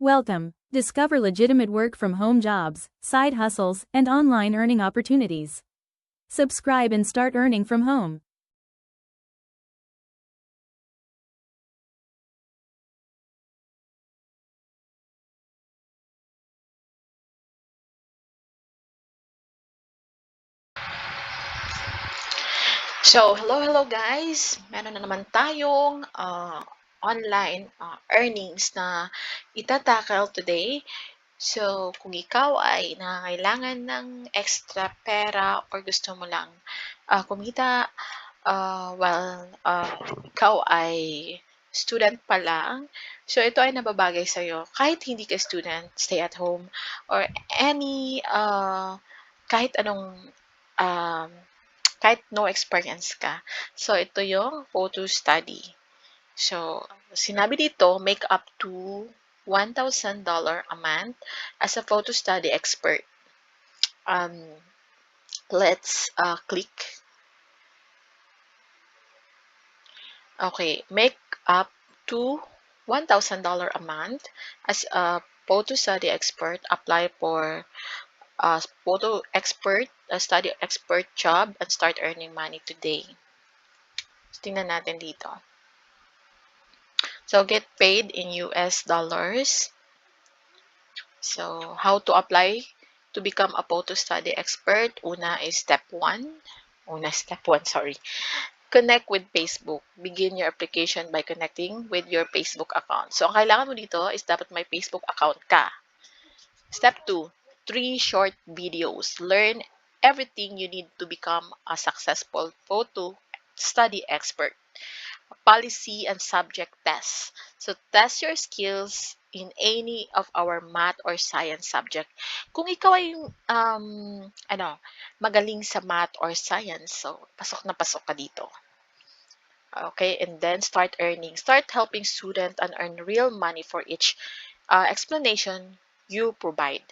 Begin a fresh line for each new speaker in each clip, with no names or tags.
Welcome. Discover legitimate work from home jobs, side hustles, and online earning opportunities. Subscribe and start earning from home.
So, hello guys! Meron na naman tayong online earnings na itatackle today. So, kung ikaw ay nangangailangan ng extra pera or gusto mo lang kumita while ikaw ay student pa lang, so ito ay nababagay sa'yo. Kahit hindi ka student, stay at home, or any kahit anong um, kahit no experience ka. So, ito yung photo study. So, sinabi dito, make up to $1,000 a month as a photo study expert. Let's click. Okay, make up to $1,000 a month as a photo study expert. Apply for a photo expert, a study expert job and start earning money today. So, tingnan natin dito. So, get paid in US dollars. So, how to apply to become a photo study expert? Una is step 1. Step 1, sorry. Connect with Facebook. Begin your application by connecting with your Facebook account. So, ang kailangan mo dito is dapat may Facebook account ka. Step 2, 3 short videos. Learn everything you need to become a successful photo study expert. Policy and subject tests. So, test your skills in any of our math or science subject. Kung ikaw ay magaling sa math or science, so pasok na pasok ka dito. Okay, and then start earning. Start helping students and earn real money for each explanation you provide.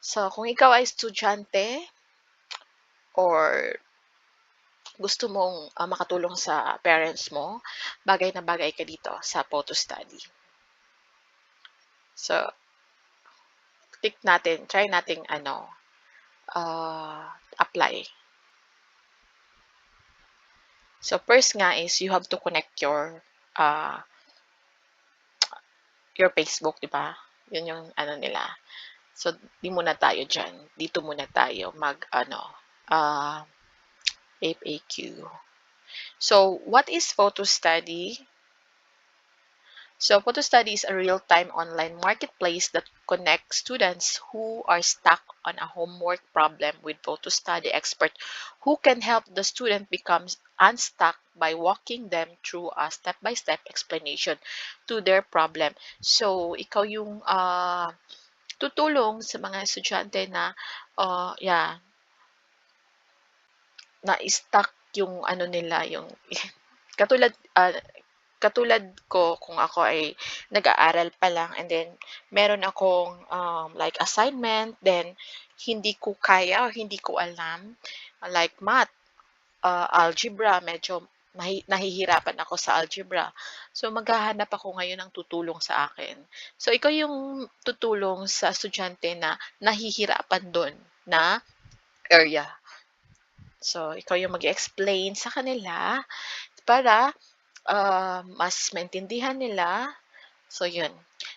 So, kung ikaw ay estudyante or gusto mong makatulong sa parents mo, bagay na bagay ka dito sa photo study. So, click natin, try nating apply. So, first nga is you have to connect uh, your Facebook, di ba? Yun yung nila. So, di muna tayo dyan. Dito muna tayo uh, FAQ. So, what is photo study? So, Photo Study is a real-time online marketplace that connects students who are stuck on a homework problem with photo study expert who can help the student become unstuck by walking them through a step-by-step explanation to their problem. So, ikaw yung tutulong sa mga estudyante na na-stuck yung nila, yung katulad katulad ko kung ako ay nag-aaral pa lang and then meron akong like assignment, then hindi ko kaya or hindi ko alam, like math, algebra, medyo nahihirapan ako sa algebra. So, maghahanap ako ngayon ng tutulong sa akin. So, ikaw yung tutulong sa estudyante na nahihirapan doon na area. So, ikaw yung mag-explain sa kanila para mas maintindihan nila. So, yun.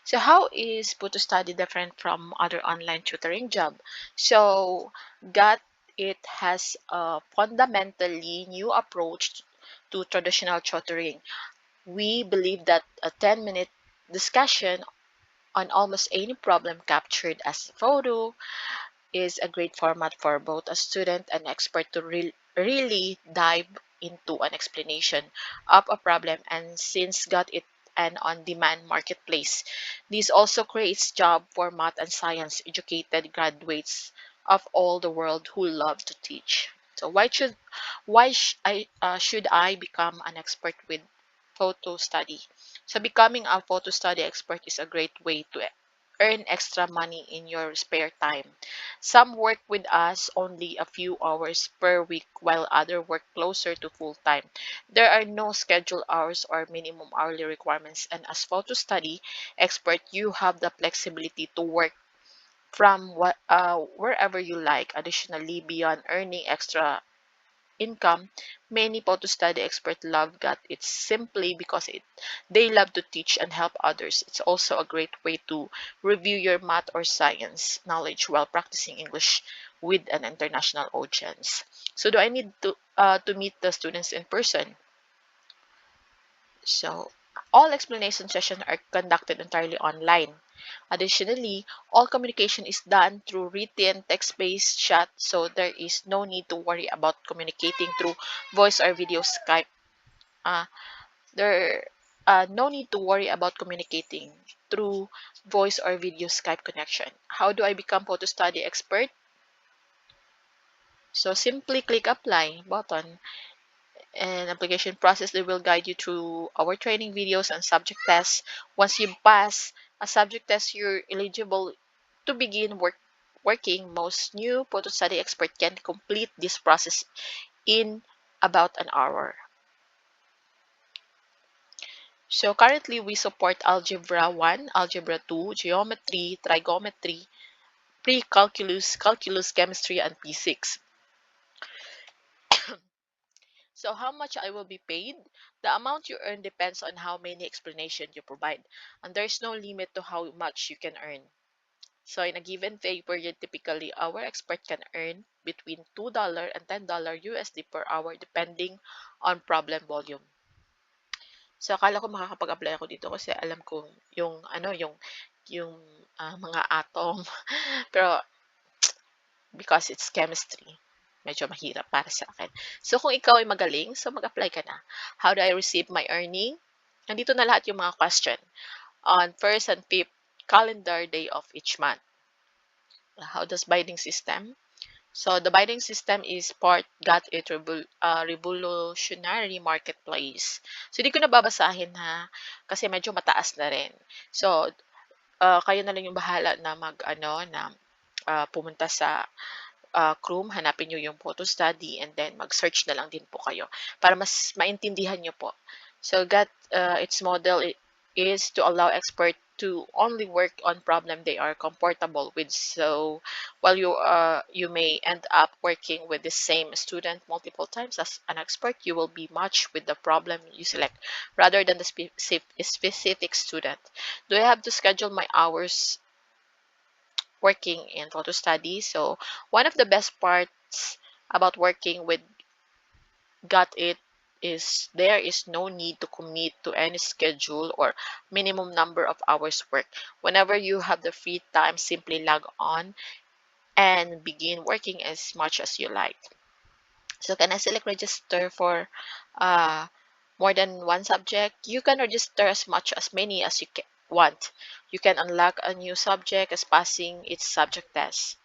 So, how is Photo Study different from other online tutoring job? So, Got It has a fundamentally new approach to traditional tutoring. We believe that a 10-minute discussion on almost any problem captured as a photo is a great format for both a student and expert to really dive into an explanation of a problem, and since got it an on-demand marketplace, this also creates job for math and science educated graduates of all the world who love to teach. So why should I become an expert with photo study? So becoming a photo study expert is a great way to earn extra money in your spare time. Some work with us only a few hours per week, while others work closer to full time. There are no scheduled hours or minimum hourly requirements, and as photo study expert, you have the flexibility to work from wherever you like. Additionally, beyond earning extra income, many photo study experts love GAT. It's simply because they love to teach and help others. It's also a great way to review your math or science knowledge while practicing English with an international audience. So do I need to meet the students in person? So all explanation sessions are conducted entirely online. Additionally, all communication is done through written, text-based chat, so there is no need to worry about communicating through voice or video Skype. Uh, there no need to worry about communicating through voice or video Skype connection. How do I become photo study expert? So simply click apply button and application process. They will guide you through our training videos and subject tests. Once you pass a subject test, you're eligible to begin working. Most new photo study expert can complete this process in about an hour. So currently we support Algebra 1, Algebra 2, Geometry, Trigonometry, Pre-Calculus, Calculus, Chemistry, and P6. So how much I will be paid? The amount you earn depends on how many explanations you provide, and there's no limit to how much you can earn. So in a given paper, typically our expert can earn between $2 and $10 USD per hour depending on problem volume. So akala ko makakapag-apply ako dito kasi alam ko yung yung mga atom. Pero because it's chemistry, medyo mahirap para sa akin. So kung ikaw ay magaling, so mag-apply ka na. How do I receive my earning? Nandito na lahat yung mga question. On first and fifth calendar day of each month. How does bidding system? So the bidding system is part got it revolutionary marketplace. So hindi ko na babasahin ha kasi medyo mataas na rin. So kayo na lang yung bahala na pumunta sa Chrome, hanapin nyo yung photo study and then mag-search na lang din po kayo para mas maintindihan nyo po. So its model is to allow expert to only work on problem they are comfortable with. So while you may end up working with the same student multiple times as an expert, you will be matched with the problem you select rather than the specific student. Do I have to schedule my hours working in photo study? So one of the best parts about working with Got It is there is no need to commit to any schedule or minimum number of hours work. Whenever you have the free time, simply log on and begin working as much as you like. So can I select register for uh, more than one subject? You can register as much as many as you want. You can unlock a new subject as passing its subject test.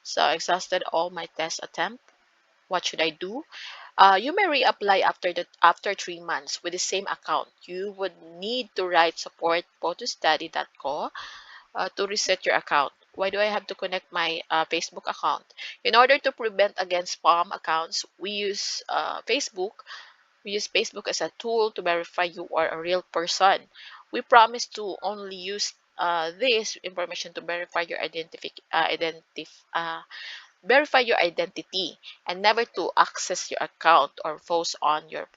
So I exhausted all my test attempt. What should I do? You may reapply after 3 months with the same account. You would need to write support.photostudy.co to reset your account. Why do I have to connect my Facebook account? In order to prevent against spam accounts, we use Facebook as a tool to verify you are a real person. We promise to only use this information to verify your identity and never to access your account or post on your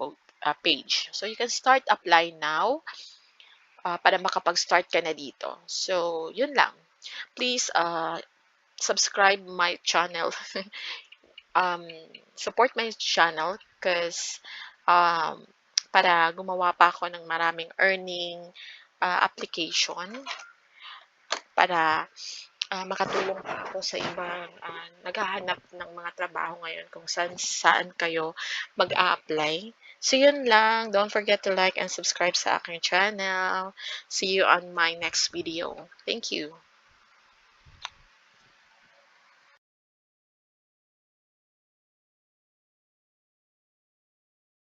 page. So you can start apply now para makapag-start ka na dito. So, yun lang. Please subscribe my channel. um, Support my channel because para gumawa pa ako ng maraming earning application para makatulong pa ako sa ibang naghahanap ng mga trabaho ngayon kung saan kayo mag-a-apply. So, yun lang. Don't forget to like and subscribe sa aking channel. See you on my next video. Thank you.